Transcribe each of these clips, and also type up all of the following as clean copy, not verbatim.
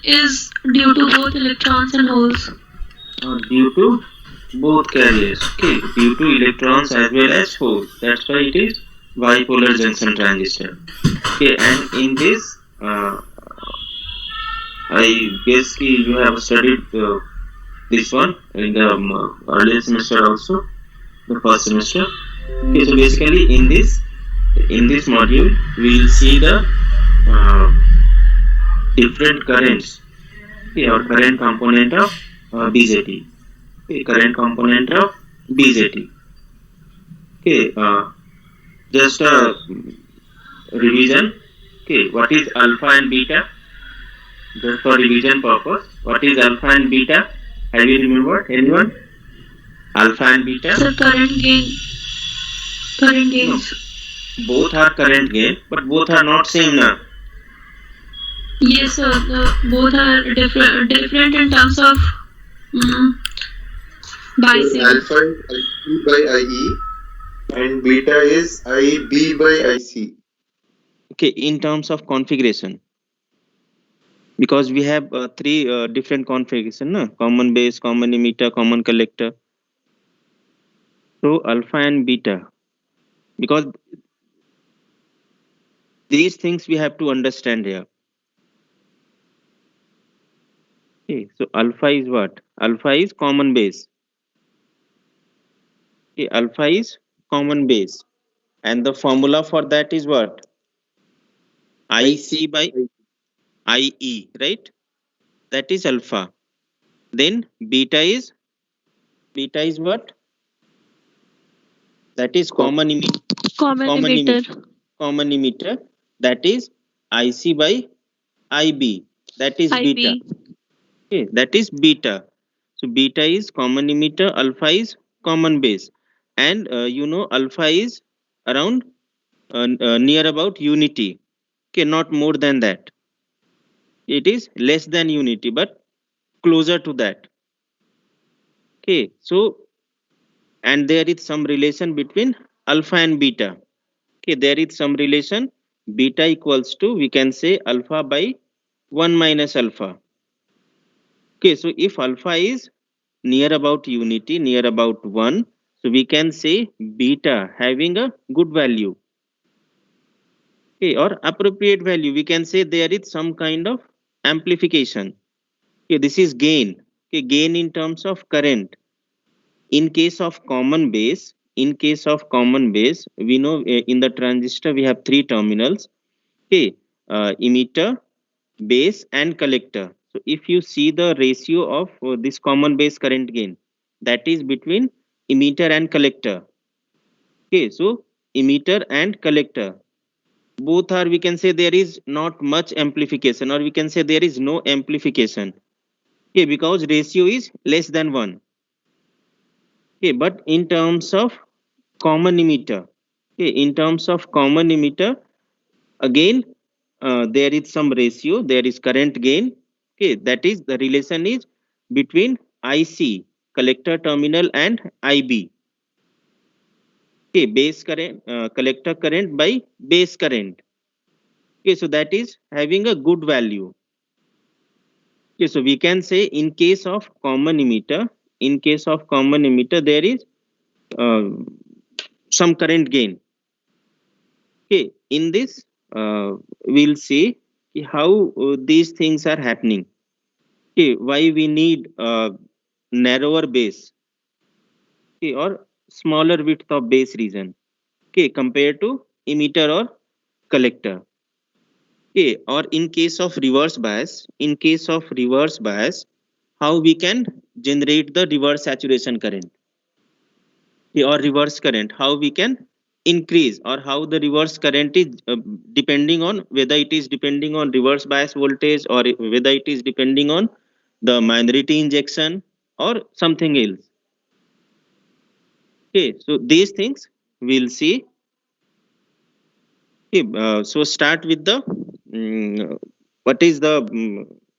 is due to both electrons and holes. Due to both carriers. Okay, due to electrons as well as holes. That's why it is bipolar junction transistor. Okay, and in this, I guess you have studied this one in the earlier semester also, the first semester. Okay, so basically in this module we will see the uh, different currents. Okay, or current component of BJT. Okay, current component of BJT. Okay, just a revision. Okay, what is alpha and beta? Just for revision purpose, what is alpha and beta? Have you remembered? Anyone? Alpha and beta? So current gains. No, both are current gain, but both are not same now. Yes, sir. Both are different in terms of biasing. Alpha is IC by IE and beta is IB by IC. Okay, in terms of configuration, because we have three different configuration, no? Common base, common emitter, common collector. So alpha and beta, because these things we have to understand here. Okay, so alpha is what? Alpha is common base. Okay, alpha is common base, and the formula for that is what? IC by IE, right? That is alpha. Then beta is what? That is common emitter. Common emitter. That is IC by IB. That is beta. Okay, that is beta. So beta is common emitter, alpha is common base, and alpha is around near about unity. Okay, not more than that. It is less than unity, but closer to that. Okay, so and there is some relation between alpha and beta. Okay, there is some relation. Beta equals to, we can say, alpha by 1 minus alpha. Okay, so if alpha is near about unity, near about 1, so we can say beta having a good value. Okay, or appropriate value. We can say there is some kind of amplification. Okay, this is gain. Okay, gain in terms of current. In case of common base, we know in the transistor we have three terminals. Okay, emitter, base, and collector. So if you see the ratio of this common base current gain, that is between emitter and collector. Okay, so emitter and collector, both are, we can say, there is not much amplification, or we can say there is no amplification. Okay, because ratio is less than 1. Okay, but in terms of common emitter, okay, in terms of common emitter, again there is some ratio, there is current gain. Okay, that is, the relation is between IC, collector terminal, and IB. Okay, base current, collector current by base current. Okay, so that is having a good value. Okay, so we can say in case of common emitter, there is uh, some current gain. Okay, in this we'll see how these things are happening. Okay, why we need narrower base, okay, or smaller width of base region, okay, compared to emitter or collector. Okay, or in case of reverse bias, how we can generate the reverse saturation current, okay, or reverse current, how we can increase, or how the reverse current is depending on, whether it is depending on reverse bias voltage, or whether it is depending on the minority injection or something else. Okay, so these things we'll see. Okay, so start with the what is the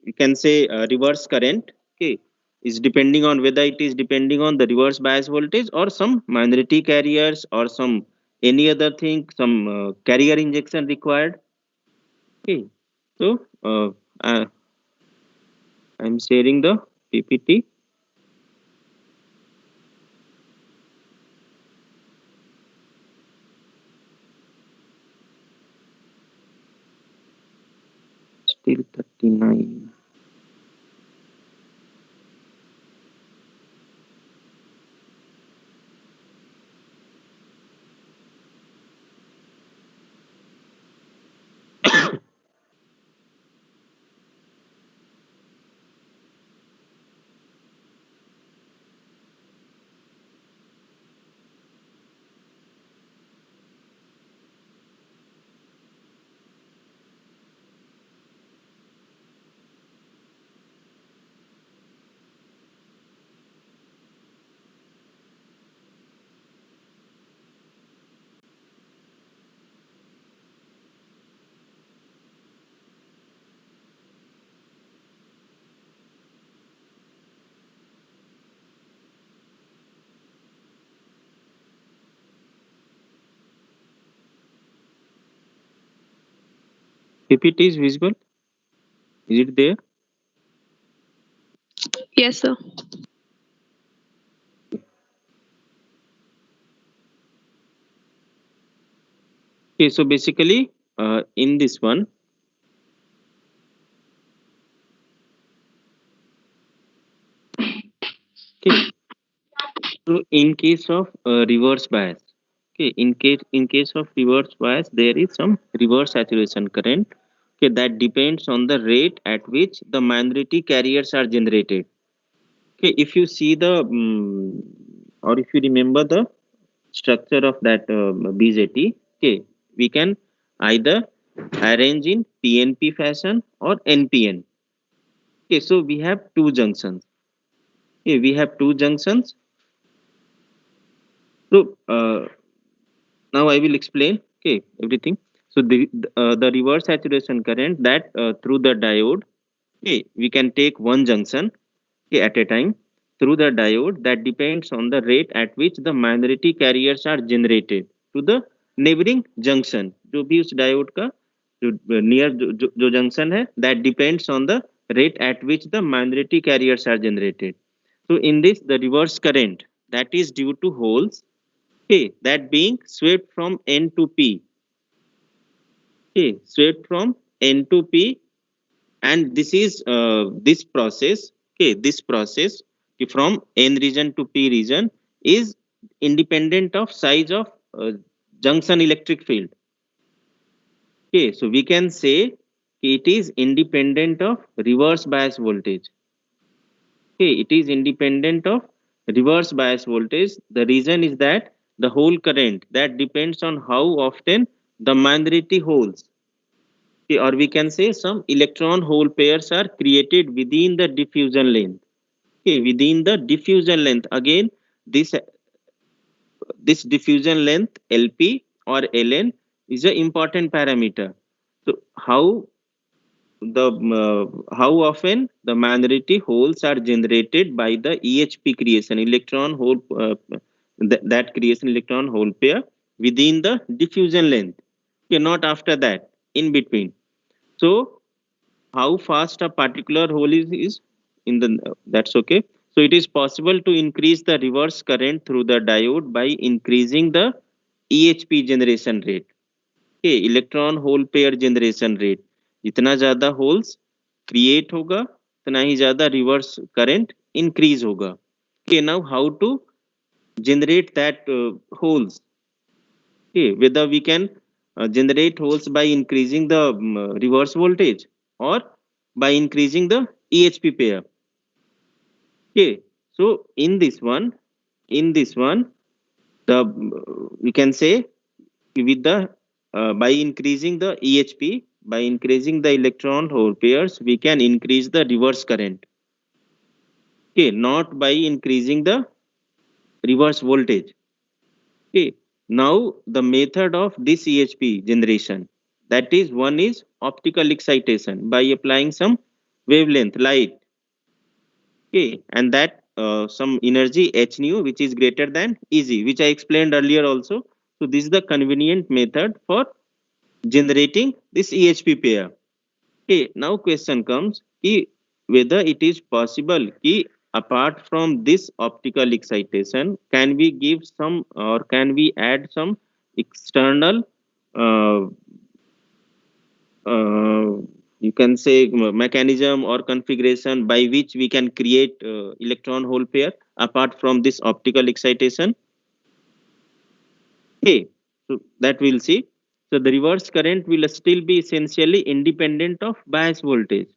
you can say reverse current. Okay, is depending on, whether it is depending on the reverse bias voltage or some minority carriers or some any other thing, some carrier injection required. Okay, so uh, I'm sharing the PPT. Still 39. PPT is visible? Is it there? Yes, sir. Okay, so basically, in this one, okay, so in case of reverse bias, okay, in case of reverse bias, there is some reverse saturation current. Okay, that depends on the rate at which the minority carriers are generated. Okay, if you see the or if you remember the structure of that BJT, okay, we can either arrange in PNP fashion or NPN. Okay, so we have two junctions. Okay, we have two junctions. So now I will explain. Okay, everything. So the reverse saturation current that through the diode. Okay, we can take one junction, okay, at a time through the diode that depends on the rate at which the minority carriers are generated to the neighboring junction. जो भी उस diode का जो near जो junction है, that depends on the rate at which the minority carriers are generated. So in this, the reverse current that is due to holes, okay, that being swept from N to P, okay, swept from N to P, and this is this process, okay, this process, okay, from N region to P region is independent of size of junction electric field. Okay, so we can say it is independent of reverse bias voltage. Okay, it is independent of reverse bias voltage. The reason is that the hole current that depends on how often the minority holes, okay, or we can say some electron hole pairs are created within the diffusion length. Okay, within the diffusion length, again, this diffusion length LP or LN is an important parameter. So how often the minority holes are generated by the EHP creation, electron hole, that creation electron hole pair within the diffusion length. Okay, not after that, in between. So how fast a particular hole is in the, that's okay. So it is possible to increase the reverse current through the diode by increasing the EHP generation rate. Okay, electron hole pair generation rate, जितना ज्यादा holes create होगा उतना ही ज्यादा reverse current increase होगा. Okay, now how to generate that holes? Okay, whether we can generate holes by increasing the reverse voltage or by increasing the EHP pair. Okay, so in this one, the we can say with the by increasing the EHP, by increasing the electron hole pairs, we can increase the reverse current. Okay, not by increasing the reverse voltage. Okay, now the method of this EHP generation, that is, one is optical excitation by applying some wavelength light. Okay, and that some energy h nu which is greater than Eg, which I explained earlier also. So this is the convenient method for generating this EHP pair. Okay, now question comes, whether it is possible कि apart from this optical excitation, can we give some or can we add some external uh, uh, you can say mechanism or configuration by which we can create electron hole pair apart from this optical excitation. Okay, so that we'll see. So the reverse current will still be essentially independent of bias voltage.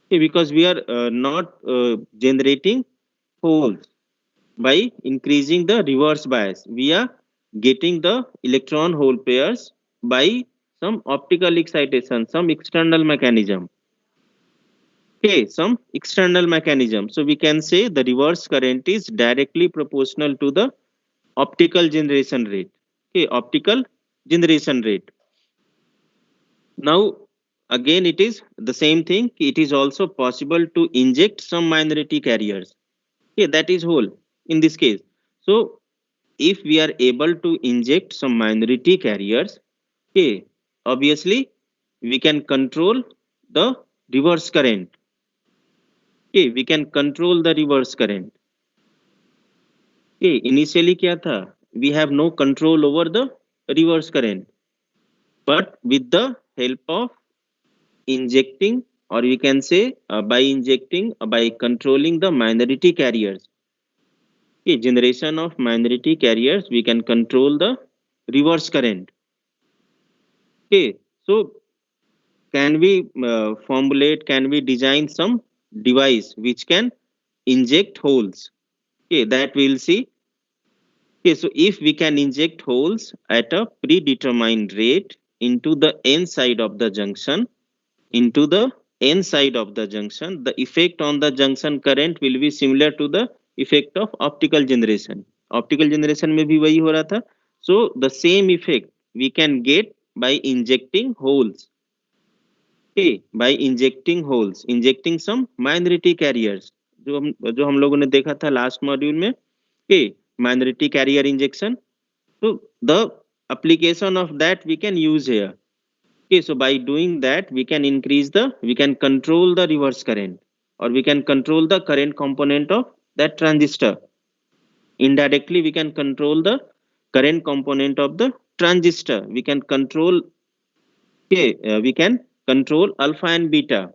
Okay, because we are not generating holes by increasing the reverse bias. We are getting the electron hole pairs by some optical excitation, some external mechanism. Okay, some external mechanism. So we can say the reverse current is directly proportional to the optical generation rate. Okay, optical generation rate. Now, again, it is the same thing. It is also possible to inject some minority carriers. Okay, that is whole in this case. So, if we are able to inject some minority carriers, okay, obviously we can control the reverse current. Okay, we can control the reverse current. Okay, initially क्या था? We have no control over the reverse current, but with the help of injecting, or we can say by injecting, by controlling the minority carriers, okay, generation of minority carriers, we can control the reverse current. Okay, so can we formulate, can we design some device which can inject holes? Okay, that we'll see. Okay, so if we can inject holes at a predetermined rate into the n side of the junction, into the n side of the junction, the effect on the junction current will be similar to the effect of optical generation. Optical generation में भी वही हो रहा था. So the same effect we can get by injecting holes. Okay, by injecting holes, injecting some minority carriers. जो हम लोगों ने देखा था last module में. Okay, minority carrier injection. So the application of that we can use here. Okay, so by doing that, we can control the reverse current, or we can control the current component of that transistor. Indirectly, we can control the current component of the transistor. We can control, okay, we can control alpha and beta.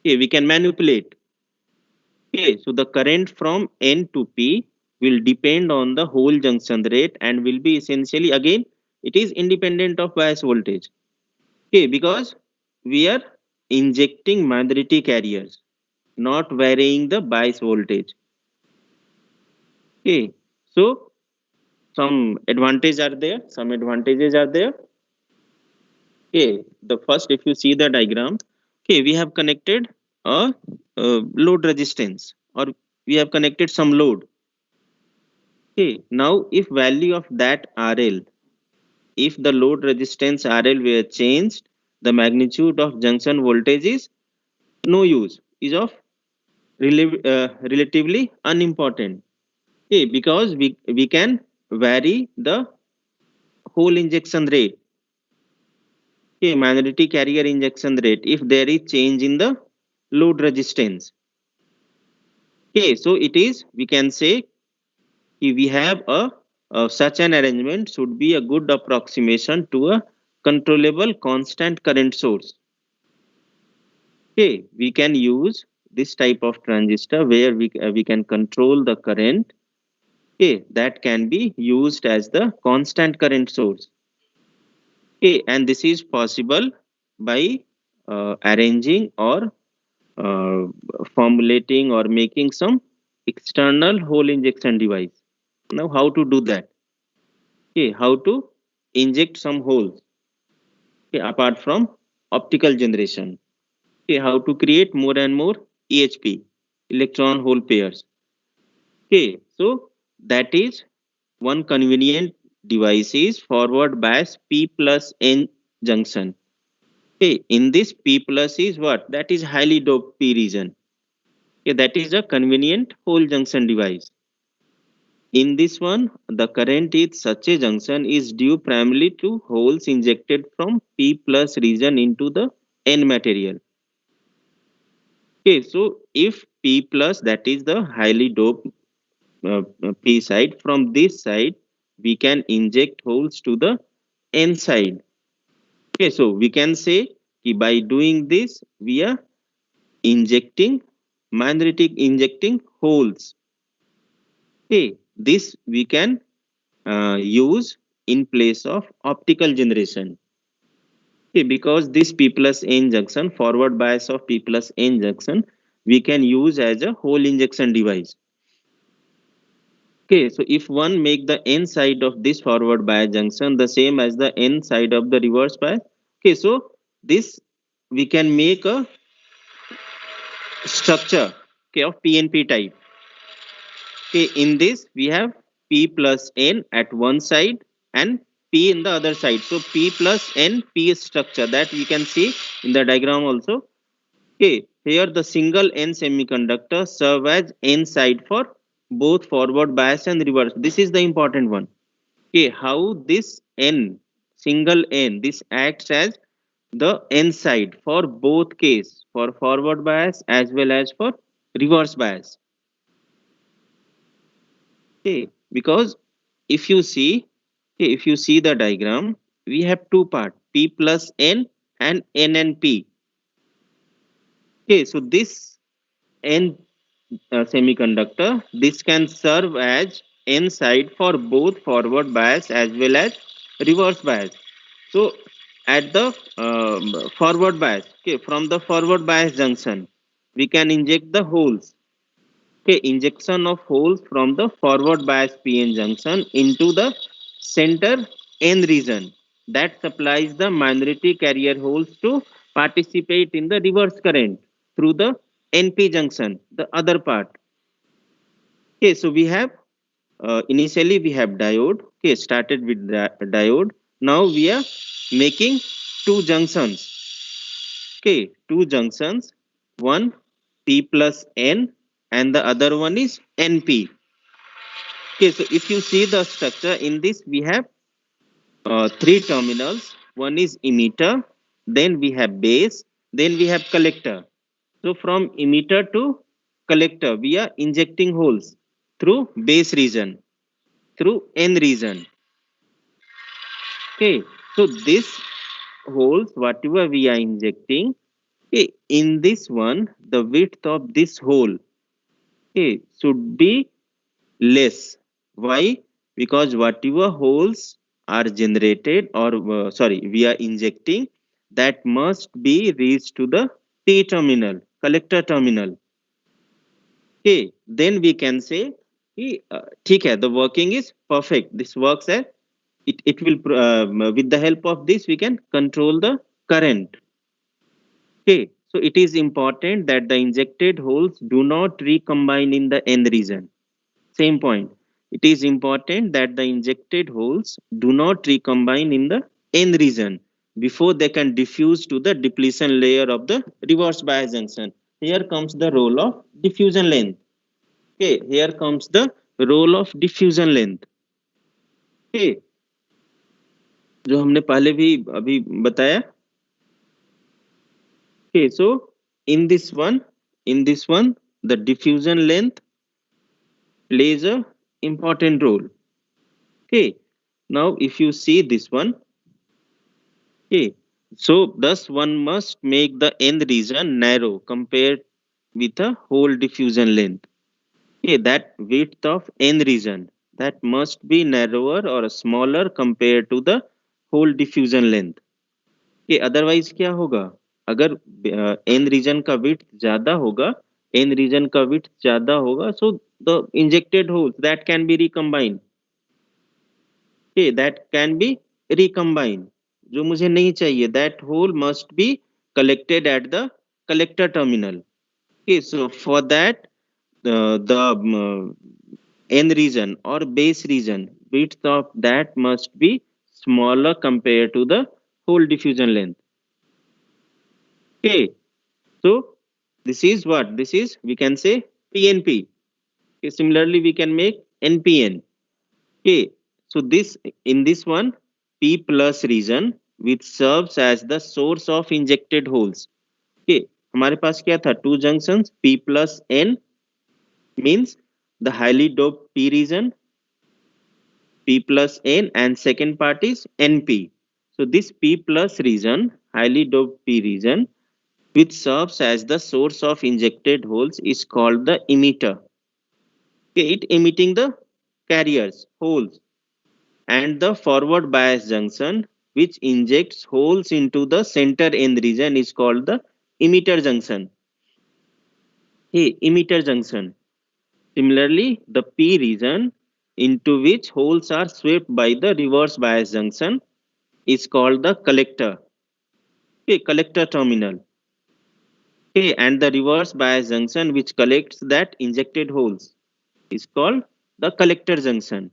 Okay, we can manipulate. Okay, so the current from N to P will depend on the hole junction rate and will be essentially, again, it is independent of bias voltage. Okay, because we are injecting minority carriers, not varying the bias voltage. Okay, so some advantages are there. Some advantages are there. Okay, the first, if you see the diagram, okay, we have connected a load resistance, or we have connected some load. Okay, now if value of that RL, if the load resistance RL were changed, the magnitude of junction voltage is no use, is of relatively unimportant. Okay, because we can vary the hole injection rate, okay, minority carrier injection rate, if there is change in the load resistance. Okay, so it is, we can say, if we have such an arrangement should be a good approximation to a controllable constant current source. Okay, we can use this type of transistor where we can control the current. Okay, that can be used as the constant current source. Okay, and this is possible by arranging or uh, formulating or making some external hole injection device. Now, how to do that? Okay, how to inject some holes, okay, apart from optical generation. Okay, how to create more and more EHP, electron hole pairs. Okay, so that is one convenient device is forward bias P plus N junction. Okay, in this P plus is what? That is highly doped P region. Okay, that is a convenient hole junction device. In this one, the current in such a junction is due primarily to holes injected from P plus region into the N material. Okay, so if P plus, that is the highly doped P side, from this side we can inject holes to the N side. Okay, so we can say कि by doing this we are injecting magnetic injecting holes. Okay, this we can use in place of optical generation. Okay, because this P plus N junction, forward bias of P plus N junction, we can use as a hole injection device. Okay, so if one make the N side of this forward bias junction the same as the N side of the reverse bias, okay, so this we can make a structure, okay, of PNP type. Okay, in this we have P plus N at one side and P in the other side. So P plus N P structure that we can see in the diagram also. Okay, here the single N semiconductor serve as N side for both forward bias and reverse. This is the important one. Okay, how this N single N this acts as the N side for both case, for forward bias as well as for reverse bias. Okay, because if you see, okay, if you see the diagram, we have two part P plus N and N and P. Okay, so this N semiconductor, this can serve as N side for both forward bias as well as reverse bias. So at the forward bias, okay, from the forward bias junction, we can inject the holes. Okay, injection of holes from the forward bias PN junction into the center N region that supplies the magnetic carrier holes to participate in the reverse current through the NP junction, the other part. Okay, so we have initially we have diode. Okay, started with diode. Now we are making two junctions. Okay, two junctions. One P plus N and the other one is NP. Okay, so if you see the structure in this, we have three terminals. One is emitter, then we have base, then we have collector. So from emitter to collector, we are injecting holes through base region, through N region. Okay, so this holes, whatever we are injecting, okay, in this one, the width of this hole, okay, should be less. Why? Because whatever holes are generated or sorry, we are injecting, that must be reached to the P terminal, collector terminal. Okay, then we can say ठीक है, the working is perfect. This works as it will with the help of this we can control the current. Okay, so it is important that the injected holes do not recombine in the N region. Same point. It is important that the injected holes do not recombine in the N region before they can diffuse to the depletion layer of the reverse bias junction. Here comes the role of diffusion length. Okay, here comes the role of diffusion length. Okay, जो हमने पहले भी अभी बताया. Okay, so in this one, the diffusion length plays a important role. Okay, now if you see this one, okay, so thus one must make the N region narrow compared with a whole diffusion length. Okay, that width of N region that must be narrower or smaller compared to the whole diffusion length. Okay, otherwise क्या होगा? अगर N region का width ज्यादा होगा, N region का width ज्यादा होगा, so the injected holes that can be recombined. Okay, that can be recombined. जो मुझे नहीं चाहिए, that hole must be collected at the collector terminal. Okay, so for that the N region or base region width of that must be smaller compared to the whole diffusion length. Okay, so this is what this is. We can say PNP. Okay, similarly, we can make NPN. Okay, so this in this one P plus region which serves as the source of injected holes. Okay, हमारे पास क्या था, two junctions P plus N means the highly doped P region, P plus N, and second part is NP. So this P plus region, highly doped P region, which serves as the source of injected holes, is called the emitter. Okay, it emitting the carriers, holes, and the forward bias junction, which injects holes into the center end region, is called the emitter junction. Hey, emitter junction. Similarly, the P region into which holes are swept by the reverse bias junction is called the collector. Okay, collector terminal. Okay, and the reverse bias junction which collects that injected holes is called the collector junction.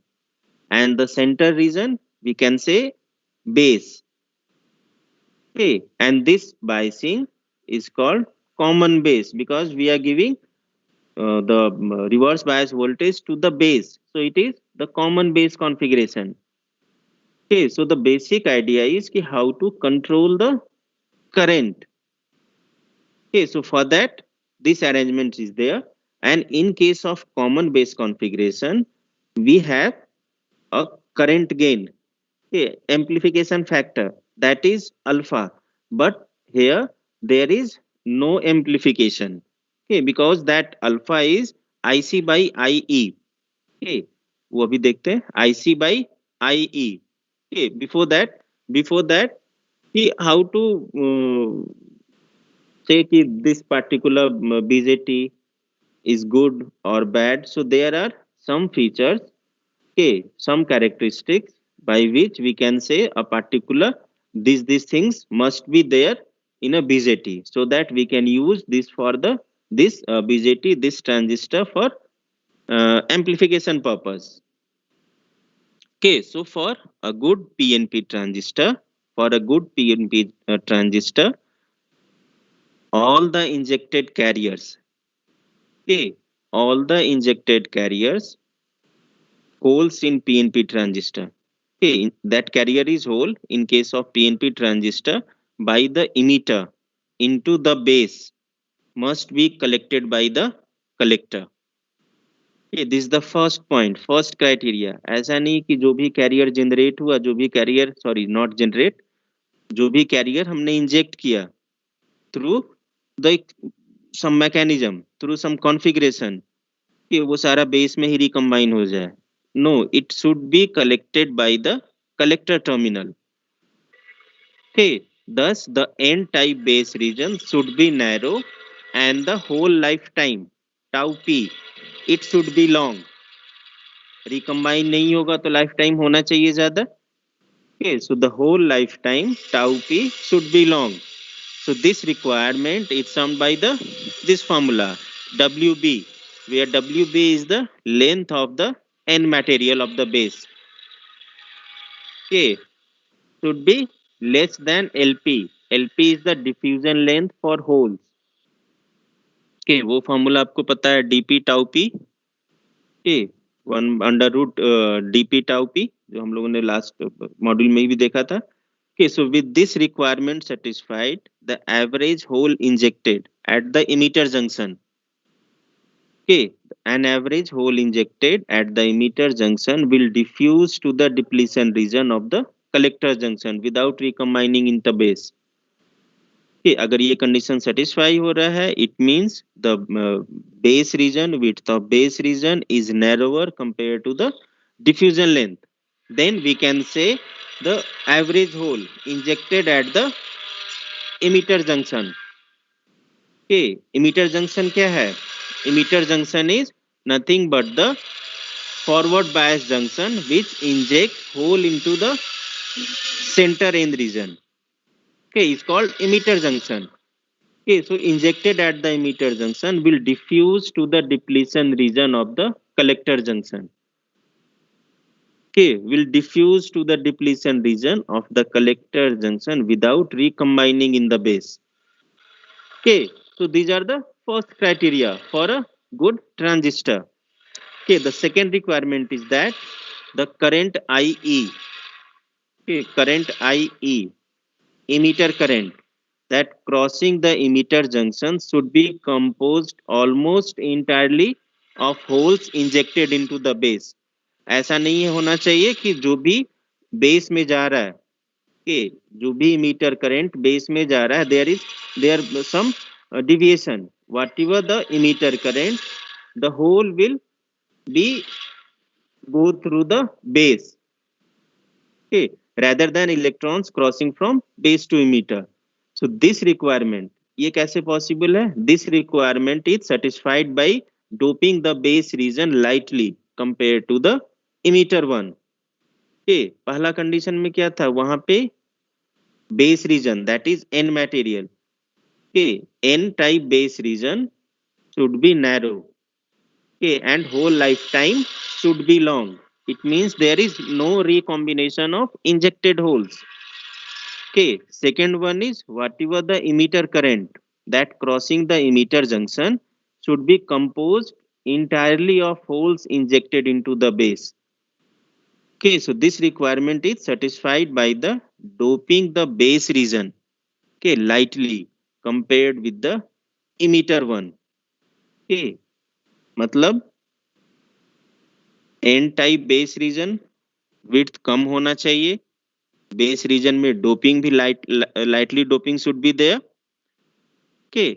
And the center region we can say base. Okay, and this biasing is called common base because we are giving the reverse bias voltage to the base. So it is the common base configuration. Okay, so the basic idea is ki how to control the current. Okay, so for that, this arrangement is there. And in case of common base configuration, we have a current gain, okay, amplification factor, that is alpha. But here there is no amplification. Okay, because that alpha is IC by IE. Okay, वो अभी देखते हैं IC by IE. Okay, before that, how to say कि this particular BJT is good or bad. So there are some features, okay, some characteristics by which we can say a particular these things must be there in a BJT, so that we can use this for the this BJT, this transistor for amplification purpose. Okay, so for a good PNP transistor, all the injected carriers, okay, all the injected carriers holes in PNP transistor. Okay, that carrier is hole in case of PNP transistor by the emitter into the base must be collected by the collector. Okay, this is the first point, first criteria. ऐसा नहीं कि जो भी career generate हुआ, जो भी career sorry not generate, जो भी कैरियर हमने इंजेक्ट किया through the some mechanism, through some configuration, कि वो सारा बेस में ही रिकम्बाइन हो जाए. No, it should be collected by the collector terminal. Okay, thus the n-type base region should be narrow and the whole lifetime tau p it should be long. Recombine नहीं होगा तो lifetime होना चाहिए ज्यादा. Okay, so the whole lifetime tau p should be long. So this requirement is summed by the this formula WB, where WB is the length of the n material of the base. Okay, should be less than LP. LP is the diffusion length for holes. Okay, वो formula आपको पता है dp tau p. Okay, 1 under root dp tau p जो हम लोगों ने last module में भी देखा था. Okay, so with this requirement satisfied, the average hole injected at the emitter junction. Okay, an average hole injected at the emitter junction will diffuse to the depletion region of the collector junction without recombining in the base. Okay, अगर ये condition satisfy हो रहा है, it means the base region, width of base region is narrower compared to the diffusion length. Then we can say the average hole injected at the emitter junction. Okay, emitter junction क्या है? Emitter junction is nothing but the forward bias junction which injects hole into the center end region. Okay, it's called emitter junction. Okay, so injected at the emitter junction will diffuse to the depletion region of the collector junction. Okay, will diffuse to the depletion region of the collector junction without recombining in the base. Okay, so these are the first criteria for a good transistor. Okay, the second requirement is that the current IE, okay, current IE, emitter current, that crossing the emitter junction should be composed almost entirely of holes injected into the base. ऐसा नहीं होना चाहिए कि जो भी base में जा रहा है, कि जो भी emitter current बेस में जा रहा है, there some deviation. Whatever the emitter current, the hole will be go through the base, okay, rather than electrons crossing from base to emitter. So this requirement, ये कैसे possible है? This requirement is satisfied by doping the base region lightly compared to the emitter one. Okay, पहला condition में क्या था? वहां पे base region, that is n material. Okay, n type base region should be narrow. Okay, and whole lifetime should be long. It means there is no recombination of injected holes. Okay, second one is whatever the emitter current that crossing the emitter junction should be composed entirely of holes injected into the base. Okay, so this requirement is satisfied by the doping the base region, okay, lightly compared with the emitter one. Okay, मतलब n type base region width कम होना चाहिए, base region में doping भी lightly doping should be there. Okay,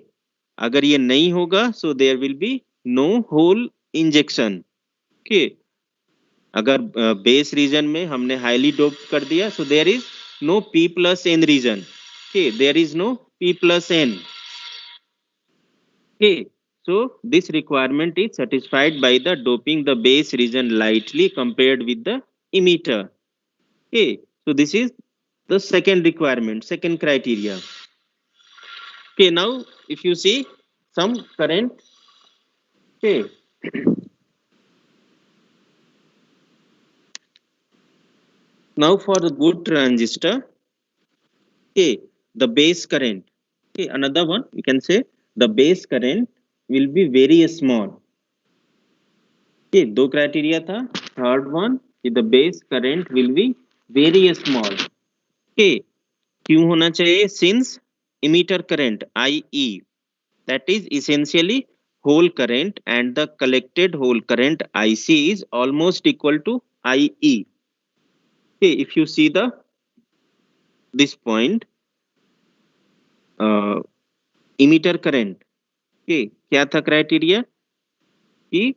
अगर ये नहीं होगा so there will be no hole injection. Okay, अगर बेस रीजन में हमने हाईली डोप कर दिया so there is no p plus n region. Okay, there is no p plus n. Okay, so this requirement is satisfied by the doping the base region lightly compared with the emitter. Okay, so this is the second requirement, second criteria. Okay, now if you see some current, okay, now for the good transistor, okay, the base current, okay, another one we can say the base current will be very small. Okay, दो criteria था. Third one, the base current will be very small. Okay, क्यों होना चाहिए? Since emitter current IE, that is essentially whole current, and the collected whole current IC is almost equal to IE. Okay, if you see this point, emitter current, okay, क्या था criteria कि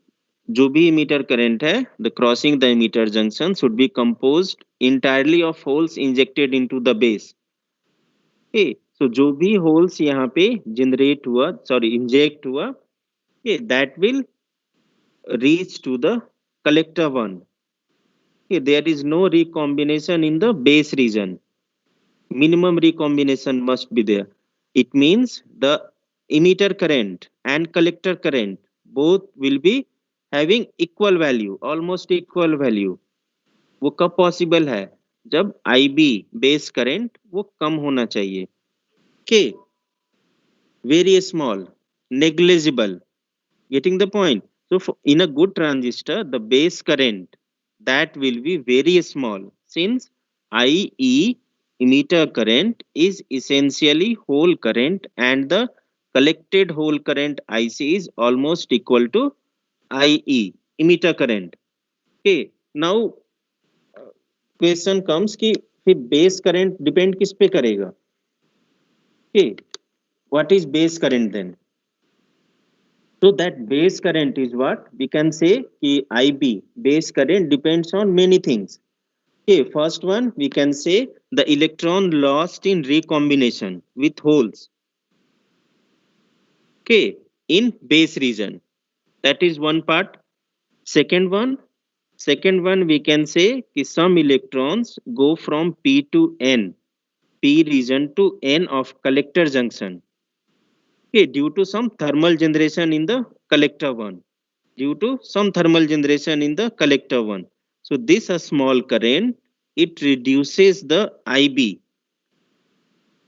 जो भी emitter current है, the crossing the emitter junction should be composed entirely of holes injected into the base. Okay, so जो भी holes यहाँ पे generate हुआ, sorry, inject हुआ, okay, that will reach to the collector one. Okay, there is no recombination in the base region. Minimum recombination must be there. It means the emitter current and collector current both will be having equal value, almost equal value. वो कब possible है? जब IB base current वो कम होना चाहिए. Okay, very small, negligible. Getting the point? So in a good transistor, the base current that will be very small, since IE emitter current is essentially whole current and the collected whole current IC is almost equal to IE emitter current. Okay, now question comes कि फिर base current depend किस पे करेगा? Okay, what is base current then? So that base current is what we can say कि IB base current depends on many things. Okay, first one we can say the electron lost in recombination with holes. Okay, in base region, that is one part. Second one we can say कि some electrons go from P to N, P region to N of collector junction. Okay, due to some thermal generation in the collector one. Due to some thermal generation in the collector one. So this a small current, it reduces the IB.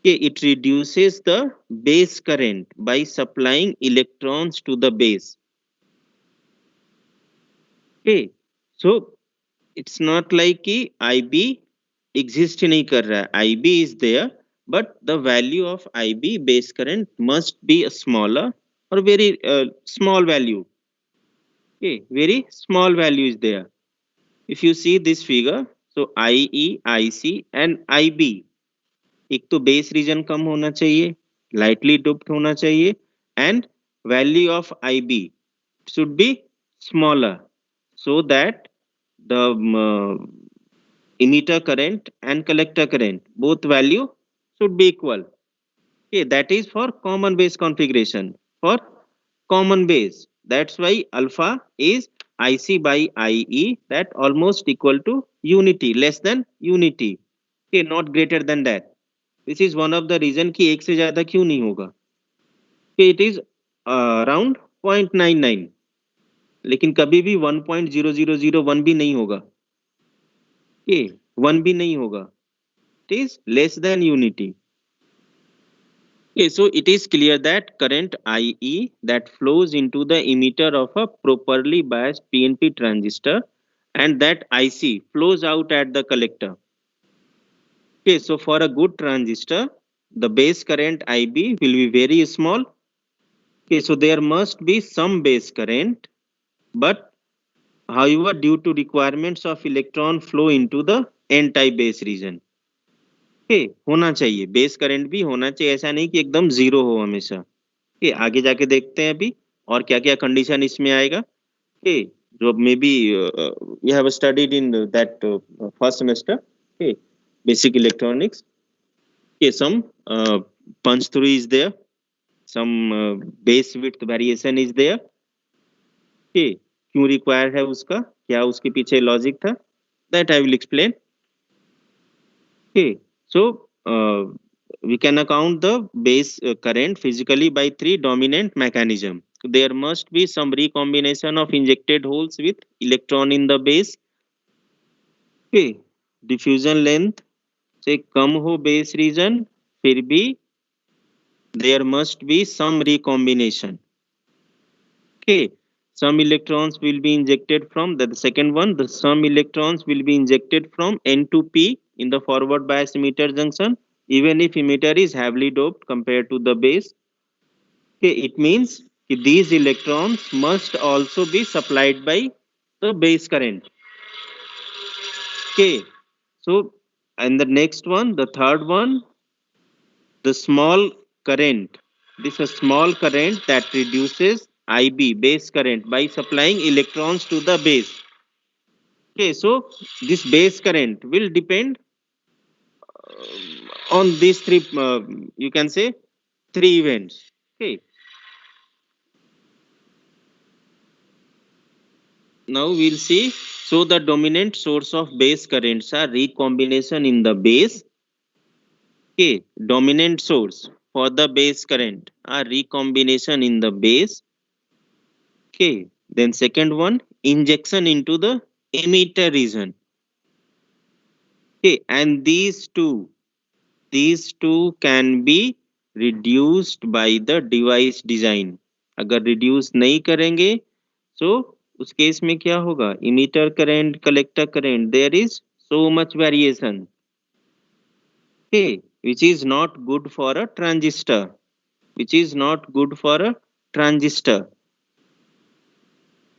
Okay, it reduces the base current by supplying electrons to the base. Okay, so it's not like कि IB exist नहीं कर रहा है. IB is there, but the value of IB base current must be a smaller or very small value. Okay, very small value is there. If you see this figure, so IE, IC and IB, एक तो base reason कम होना चाहिए, lightly doped होना चाहिए, and value of IB should be smaller so that the emitter current and collector current both value should be equal. Okay, that is for common base configuration. For common base, that's why alpha is IC by IE, that almost equal to unity, less than unity. Okay, not greater than that. This is one of the reason कि एक से ज्यादा क्यों नहीं होगा. Okay, it is around 0.99, लेकिन कभी भी 1.0001 भी नहीं होगा. Okay, 1 भी नहीं होगा. It is less than unity. Okay, so it is clear that current IE that flows into the emitter of a properly biased PNP transistor and that IC flows out at the collector. Okay, so for a good transistor, the base current IB will be very small. Okay, so there must be some base current, but however, due to requirements of electron flow into the n-type base region. Okay, होना चाहिए base current भी होना चाहिए, ऐसा नहीं कि एकदम zero हो हमेशा. Okay, आगे जाके देखते हैं अभी और क्या क्या कंडीशन इसमें आएगा. Okay, जो may be you have studied in that first semester. Okay, basic electronics. Okay, some punch through is there, some base width variation is there. Okay, क्यों required है उसका, क्या उसके पीछे लॉजिक था, that I will explain. Okay, so we can account the base current physically by three dominant mechanism. There must be some recombination of injected holes with electron in the base. Okay, diffusion length से कम हो base region, फिर भी there must be some recombination. Okay, some electrons will be injected from the second one. The some electrons will be injected from N to P in the forward bias emitter junction, even if emitter is heavily doped compared to the base. Okay, it means these electrons must also be supplied by the base current. Okay, so and the next one, the third one, the small current. This is a small current that reduces IB base current by supplying electrons to the base. Okay, so this base current will depend on these three, you can say, three events. Okay. Now we'll see. So the dominant source of base currents are recombination in the base. Okay, dominant source for the base current are recombination in the base. Okay, then second one, injection into the emitter region. Okay, and these two can be reduced by the device design. अगर reduce नहीं करेंगे so उस case में क्या होगा, emitter current, collector current, there is so much variation. Okay, which is not good for a transistor. Which is not good for a transistor.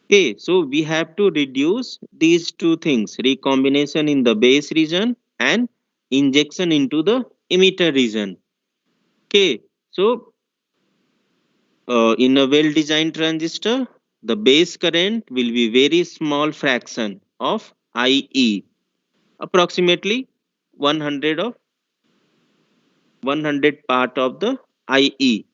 Okay, so we have to reduce these two things, recombination in the base region and injection into the emitter region. Okay, so in a well-designed transistor, the base current will be very small fraction of IE, approximately 100 part of the IE.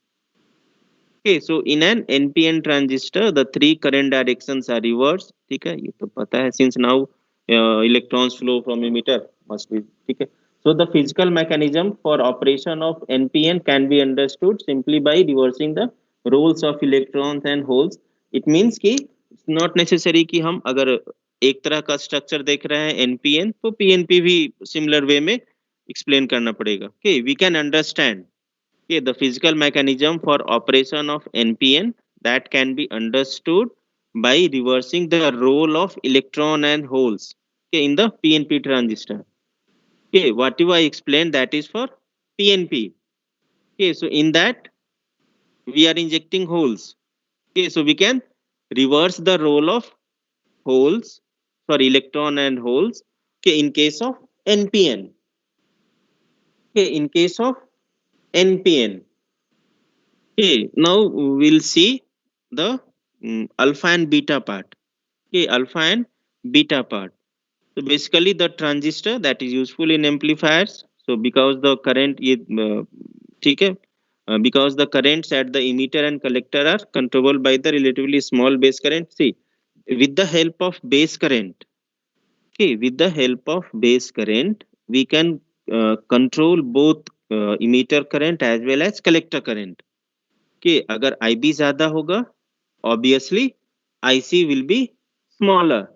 Okay, so in an NPN transistor, the three current directions are reversed. ठीक है, ये तो पता है, since now electrons flow from emitter must be. ठीक है, so the physical mechanism for operation of NPN can be understood simply by reversing the roles of electrons and holes. It means कि it's not necessary कि हम अगर एक तरह का structure देख रहे हैं NPN, तो PNP भी similar way में explain करना पड़ेगा. Okay, we can understand. Okay, the physical mechanism for operation of NPN that can be understood by reversing the role of electron and holes, okay, in the PNP transistor. Okay, whatever I explained, that is for PNP. Okay, so in that we are injecting holes. Okay, so we can reverse the role of holes, sorry, electron and holes. Okay, in case of NPN. Okay, in case of NPN. Okay, now we'll see the alpha and beta part. Okay, alpha and beta part. So basically the transistor that is useful in amplifiers. So because the current is ठीक है, because the currents at the emitter and collector are controlled by the relatively small base current. See, with the help of base current, okay, with the help of base current, we can control both emitter current as well as collector current. Okay, अगर IB ज्यादा होगा, obviously IC will be smaller.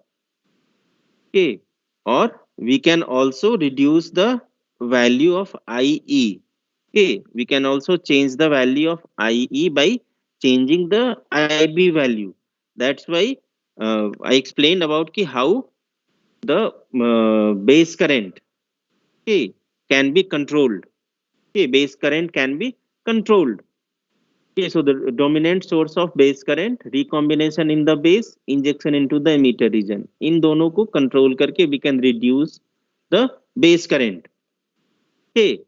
Okay, or we can also reduce the value of IE. Okay, we can also change the value of IE by changing the IB value. That's why I explained about ki how the base current, okay, can be controlled. Okay, base current can be controlled. Okay, so the dominant source of base current, recombination in the base, injection into the emitter region. इन दोनों को control करके we can reduce the base current. Okay,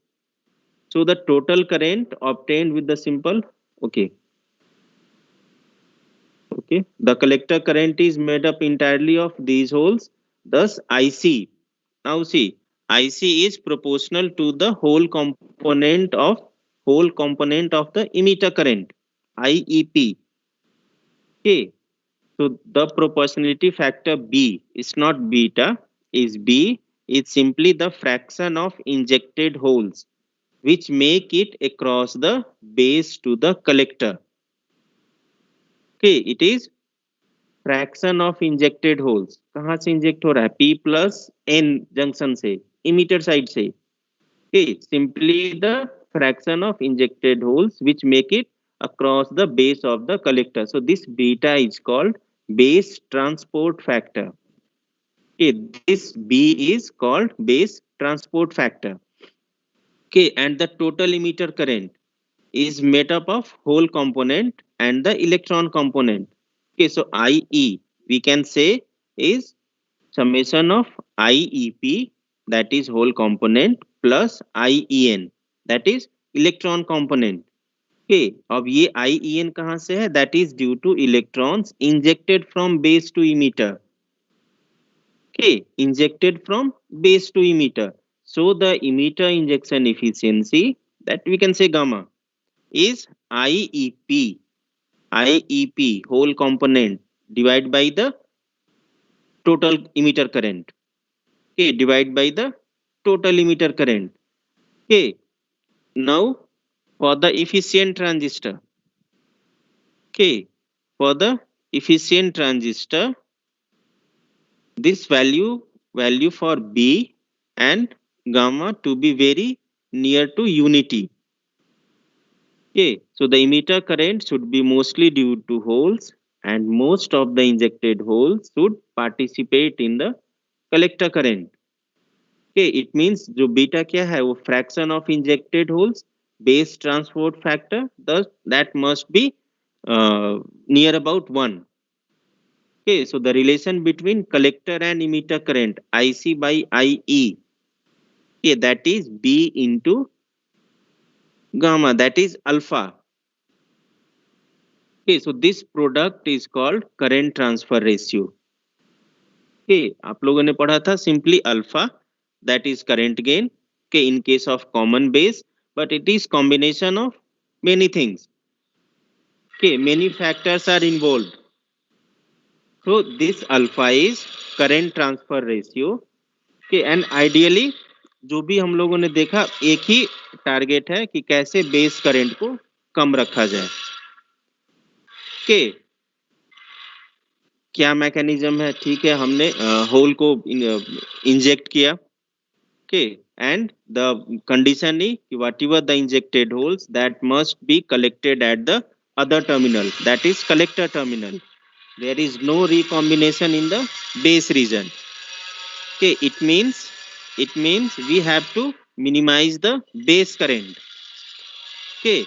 so the total current obtained with the simple, okay, okay, the collector current is made up entirely of these holes. Thus, IC. Now see, IC is proportional to the whole component of the emitter current, IEP. Okay, so the proportionality factor B is not beta, is B, is simply the fraction of injected holes which make it across the base to the collector. Okay, it is fraction of injected holes. कहाँ से inject हो रहा है? P plus N junction से, emitter side से. Okay, simply the fraction of injected holes which make it across the base of the collector. So this beta is called base transport factor. Okay, this B is called base transport factor. Okay, and the total emitter current is made up of hole component and the electron component. Okay, so IE we can say is summation of IEP, that is hole component, plus IEN, that is electron component. Okay, अब ये IEN कहाँ से है? That is due to electrons injected from base to emitter. Okay, injected from base to emitter. So the emitter injection efficiency, that we can say gamma, is IEP. IEP whole component divided by the total emitter current. Okay, divide by the total emitter current. Okay, now for the efficient transistor. Okay, for the efficient transistor, this value for B and gamma to be very near to unity. Okay, so the emitter current should be mostly due to holes and most of the injected holes should participate in the collector current. Okay, it means जो beta क्या है वो fraction of injected holes, base transport factor, thus that must be near about 1. Okay, so the relation between collector and emitter current, IC by IE, okay, that is B into gamma, that is alpha. Okay, so this product is called current transfer ratio. Okay, आप लोगों ने पढ़ा था simply alpha, that is current gain. Okay, in case of common base, but it is combination of many things. Okay, many factors are involved. So this alpha is current transfer ratio. Okay, and ideally जो भी हम लोगों ने देखा एक ही target है कि कैसे बेस करंट को कम रखा जाए. Okay, क्या मैकेनिज्म है? ठीक है, हमने होल को इंजेक्ट किया. Okay, and the condition is whatever the injected holes that must be collected at the other terminal, that is collector terminal. There is no recombination in the base region. Okay, it means we have to minimize the base current. Okay,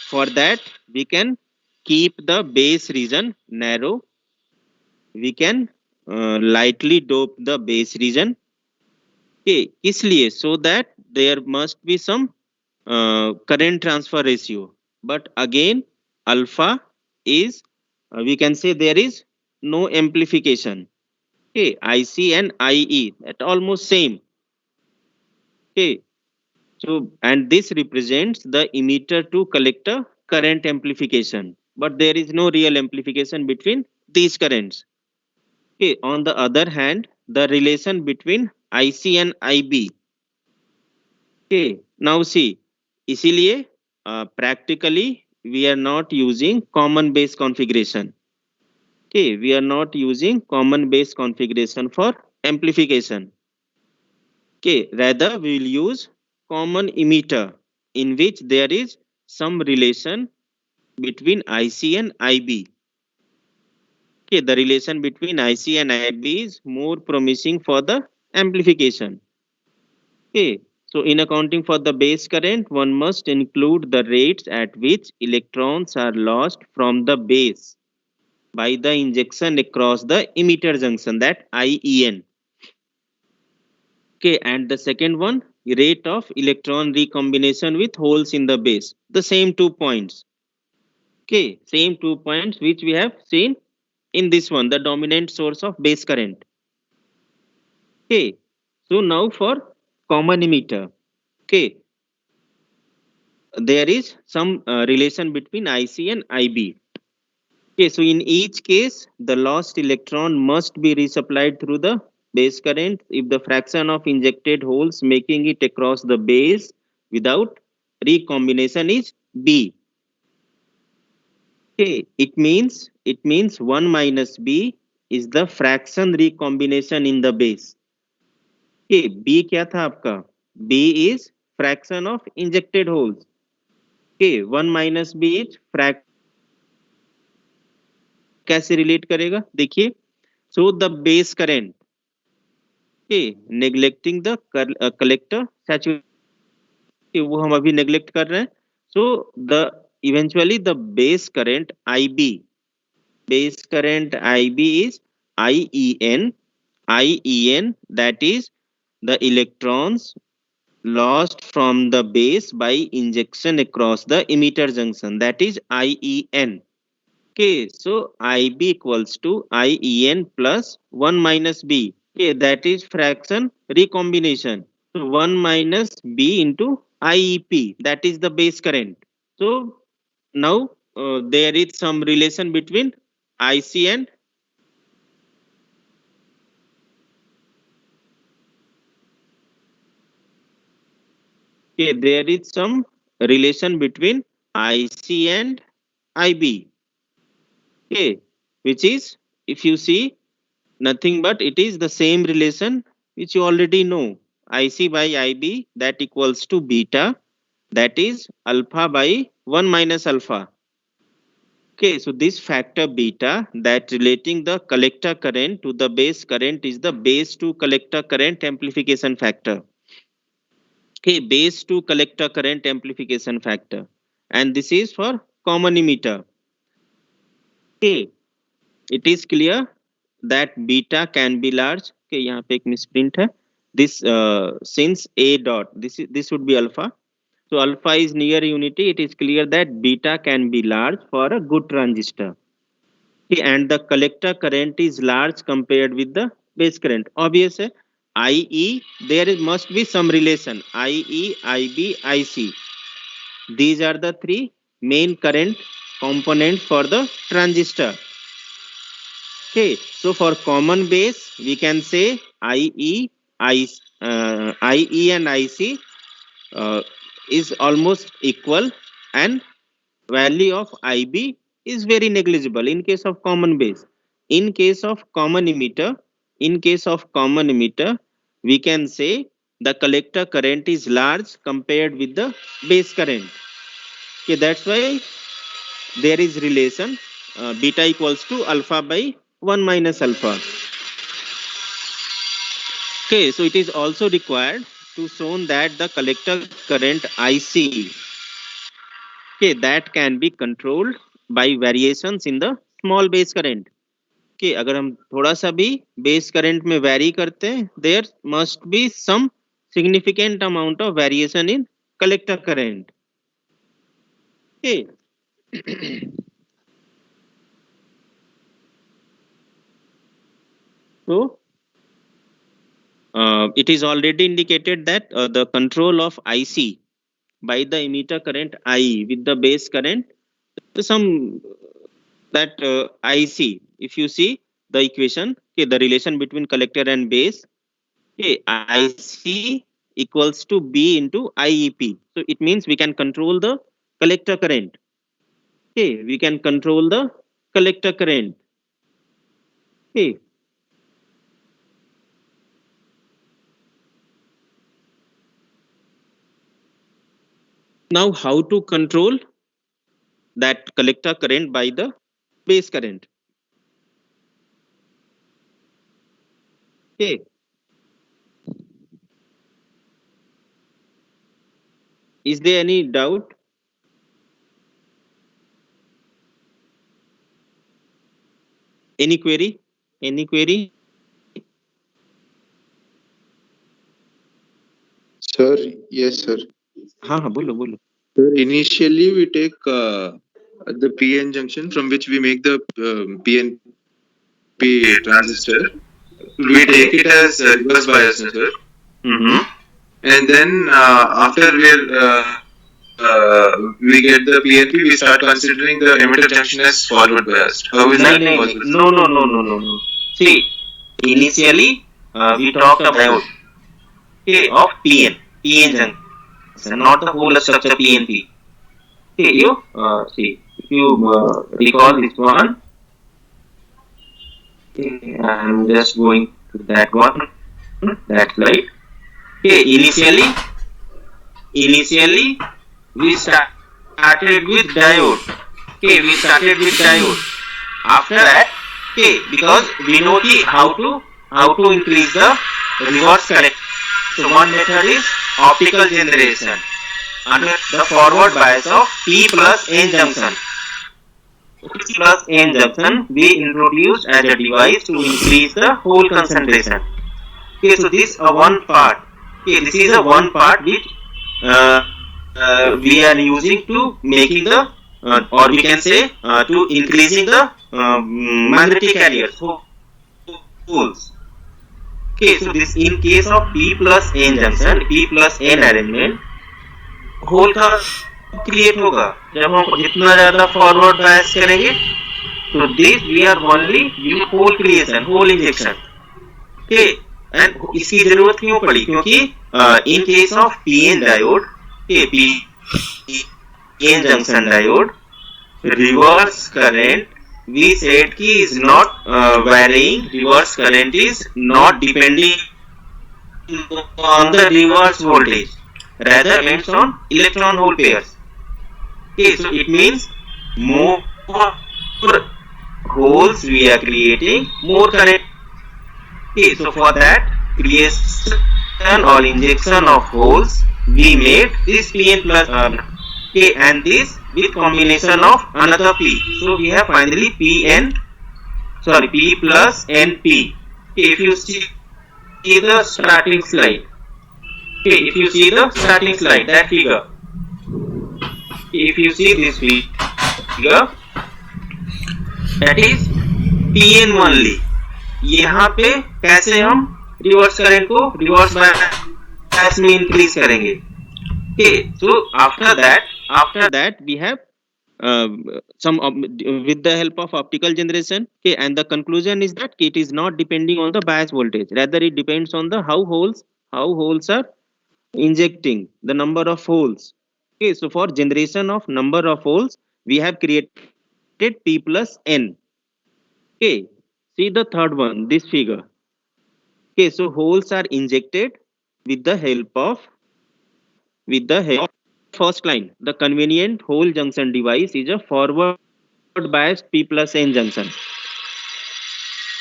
for that we can keep the base region narrow. We can lightly dope the base region. Okay, इसलिए so that there must be some current transfer ratio. But again, alpha is we can say there is no amplification. Okay, IC and IE at almost same. Okay, so and this represents the emitter to collector current amplification. But there is no real amplification between these currents. Okay, on the other hand, the relation between IC and IB. Okay, now see, इसीलिए practically we are not using common base configuration. Okay, we are not using common base configuration for amplification. Okay, rather we will use common emitter in which there is some relation between IC and IB. Okay, the relation between IC and IB is more promising for the amplification. Okay, so in accounting for the base current, one must include the rates at which electrons are lost from the base by the injection across the emitter junction, that IEN. Okay, and the second one, rate of electron recombination with holes in the base. The same 2 points. Okay, same 2 points which we have seen in this one, the dominant source of base current. Okay, so now for common emitter. Okay, there is some relation between IC and IB. Okay, so in each case, the lost electron must be resupplied through the base current if the fraction of injected holes making it across the base without recombination is B. Okay, it means 1 minus B is the fraction recombination in the base. Okay, B क्या था आपका? B is fraction of injected holes. Okay, 1 minus B is fraction. कैसे relate करेगा? देखिए, so the base current, okay, neglecting the collector saturation, वो हम अभी neglect कर रहे हैं. So the eventually the base current IB is IEN, that is the electrons lost from the base by injection across the emitter junction, that is IEN. Okay, so IB equals to IEN plus 1 minus B. Okay, that is fraction recombination. So 1 minus B into IEP, that is the base current. So now there is some relation between IC and okay, there is some relation between IC and IB. Okay, which is, if you see, nothing but it is the same relation which you already know. IC by IB, that equals to beta, that is alpha by 1 minus alpha. Okay, so this factor beta, that relating the collector current to the base current, is the base to collector current amplification factor. Okay, base to collector current amplification factor, and this is for common emitter. Okay, it is clear that beta can be large. Okay, यहाँ पे एक misprint है. This since A dot, this would be alpha. So alpha is near unity. It is clear that beta can be large for a good transistor. Okay, and the collector current is large compared with the base current. Obvious है. IE, must be some relation. IE, IB, IC. These are the three main current components for the transistor. Okay, so for common base, we can say IE and IC is almost equal, and value of IB is very negligible in case of common base. In case of common emitter, we can say the collector current is large compared with the base current. Okay, that's why there is relation beta equals to alpha by 1 minus alpha. Okay, so it is also required to show that the collector current IC, okay, that can be controlled by variations in the small base current. Okay, अगर हम थोड़ा सा भी base current में vary करते हैं, there must be some significant amount of variation in collector current. Okay. So it is already indicated that the control of IC by the emitter current I with the base current, so some that IC, if you see the equation, okay, the relation between collector and base, okay, IC equals to B into IEP. So it means we can control the collector current. Okay, we can control the collector current. Okay. Now, how to control that collector current by the base current? Okay. Is there any doubt? Any query? Any query? Sir, yes, sir. हाँ हाँ बोलो बोलो. Sir, initially we take the PN junction from which we make the PNP transistor. We take it as reverse bias, sir. And then after we get the PNP, we start considering the emitter junction as forward biased. How is that possible? No. See, initially we talked about, okay, of PN junction, not the whole structure PNP. Okay, you see, if you recall this one, okay, I'm just going to that one, that slide. Okay, initially we started with diode. Okay, we started with diode. After that, okay, because we know how to increase the reverse current. So one method is optical generation under the forward bias of P plus N junction. P plus N junction we introduced as a device to increase the hole concentration. Okay, so this is one part. Okay, this is a one part which we are using to making the or we can say to increasing the magnetic carriers holes. Okay, so this in case of P plus N junction, P plus N arrangement, hole का create होगा जब हम जितना ज्यादा forward bias करेंगे. तो this we are only use hole creation, hole injection. Okay, and इसकी जरूरत क्यों पड़ी? क्योंकि in case of PN diode, PN junction diode, reverse current we said ki is not varying. Reverse current is not depending on the reverse voltage, rather depends on electron hole pairs. Okay, so it means more holes we are creating, more current. Okay, so for that creation or injection of holes, we made this Pn plus R. Okay, and this with combination of another P. So we have finally P plus NP. Okay, if you see the starting slide. Okay, if you see the starting slide, that figure. If you see this figure, that is PN only. यहाँ पे कैसे हम reverse current को reverse bias में increase करेंगे? Okay, so after that we have some with the help of optical generation. Okay, and the conclusion is that it is not depending on the bias voltage, rather it depends on the how holes are injecting, the number of holes. Okay, so for generation of number of holes, we have created P plus N. Okay, see the third one, this figure. Okay, so holes are injected with the help of first line. The convenient hole junction device is a forward biased P plus N junction.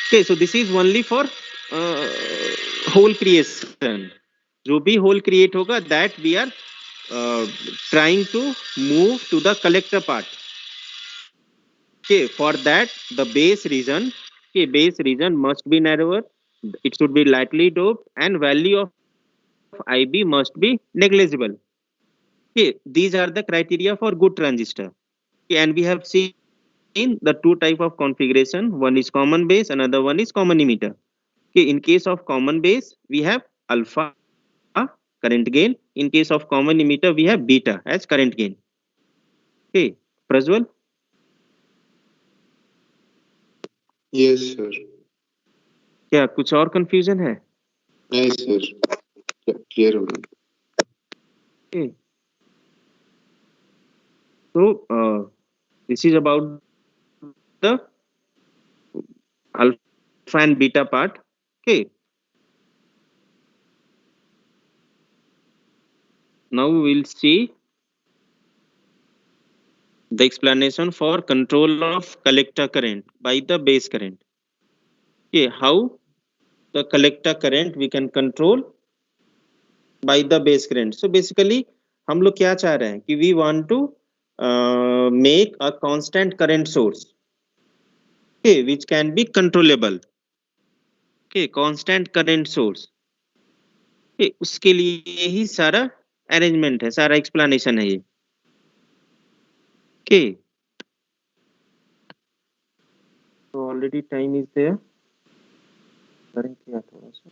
Okay, so this is only for hole creation. जो भी hole create होगा that we are trying to move to the collector part. Okay, for that the base region, okay, base region must be narrower, it should be lightly doped, and value of IB must be negligible. Okay, these are the criteria for good transistor. Okay, and we have seen the two type of configuration, one is common base, another one is common emitter. Okay, in case of common base we have alpha current gain, in case of common emitter we have beta as current gain. Okay, Prajwal. Yes sir. क्या कुछ और confusion है? नहीं sir, clear हो गया। Okay. So this is about the alpha and beta part. Okay. Now we will see the explanation for control of collector current by the base current. Okay, how the collector current we can control by the base current. So basically हम लोग क्या चाह रहे हैं कि we want to make a constant current source, okay, which can be controllable. Okay, constant current source. Okay, उसके लिए ही सारा अरेंजमेंट है, सारा एक्सप्लेनेशन है ये. Okay. So already time is there. करें क्या थोड़ा सा.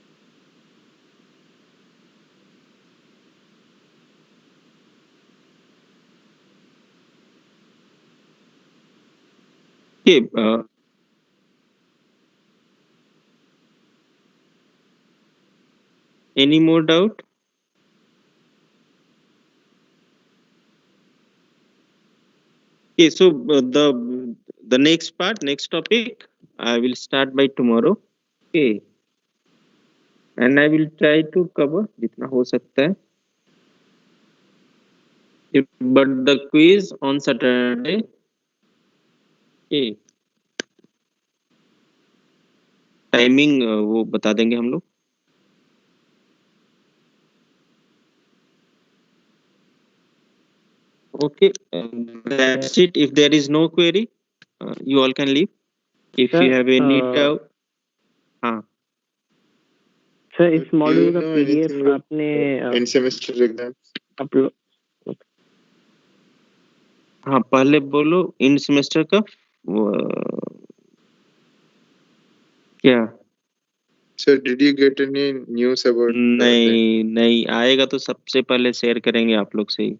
Okay. Any more doubt? Okay, so the next part, next topic, I will start by tomorrow. Okay, and I will try to cover जितना हो सकता है. But the quiz on Saturday. Okay. Timing वो बता देंगे हम लोग. Okay, that's it. If there is no query, you all can leave. If Sir, you have any doubt, हाँ. सर इस मॉड्यूल का Do you know PDF anything about आपने end semester exams? Upload हाँ पहले बोलो इन सेमेस्टर का क्या? Sir, did you get any news about नहीं आएगा तो सबसे पहले शेयर करेंगे आप लोग से ही.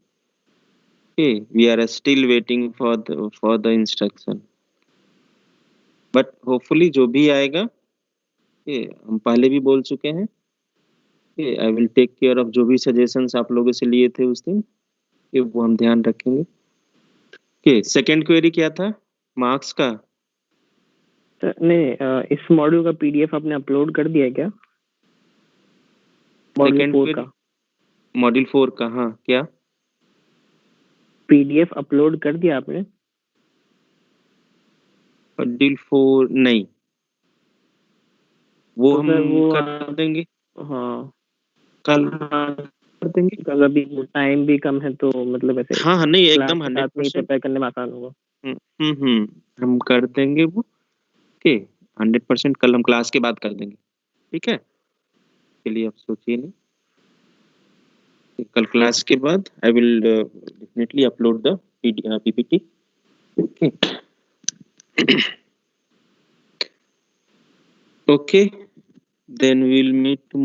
Okay, we are still waiting for the instruction, but hopefully जो भी आएगा, okay, हम पहले भी बोल चुके हैं. Okay, I will take care of जो भी suggestions आप लोगों से लिए थे उस दिन, okay, वो हम ध्यान रखेंगे. Okay, सेकंड क्वेरी क्या था? मार्क्स का. नहीं इस मॉड्यूल का पीडीएफ आपने अपलोड कर दिया क्या? मॉड्यूल सेकंड 4 का मॉड्यूल 4 का. हाँ क्या? पीडीएफ अपलोड कर दिया आपने? मॉड्यूल 4 नहीं, वो तो हम सर वो कर देंगे. हाँ कल कर देंगे. कल अभी टाइम भी कम है तो मतलब ऐसे हाँ नहीं एकदम क्लास के साथ में 100%. प्रिपेयर करने में आसान होगा. हम कर देंगे वो. ओके 100% कल हम क्लास के बाद कर देंगे. ठीक है, के लिए आप सोचिए नहीं. कल क्लास के बाद I will definitely upload the PPT. Okay okay, then we will meet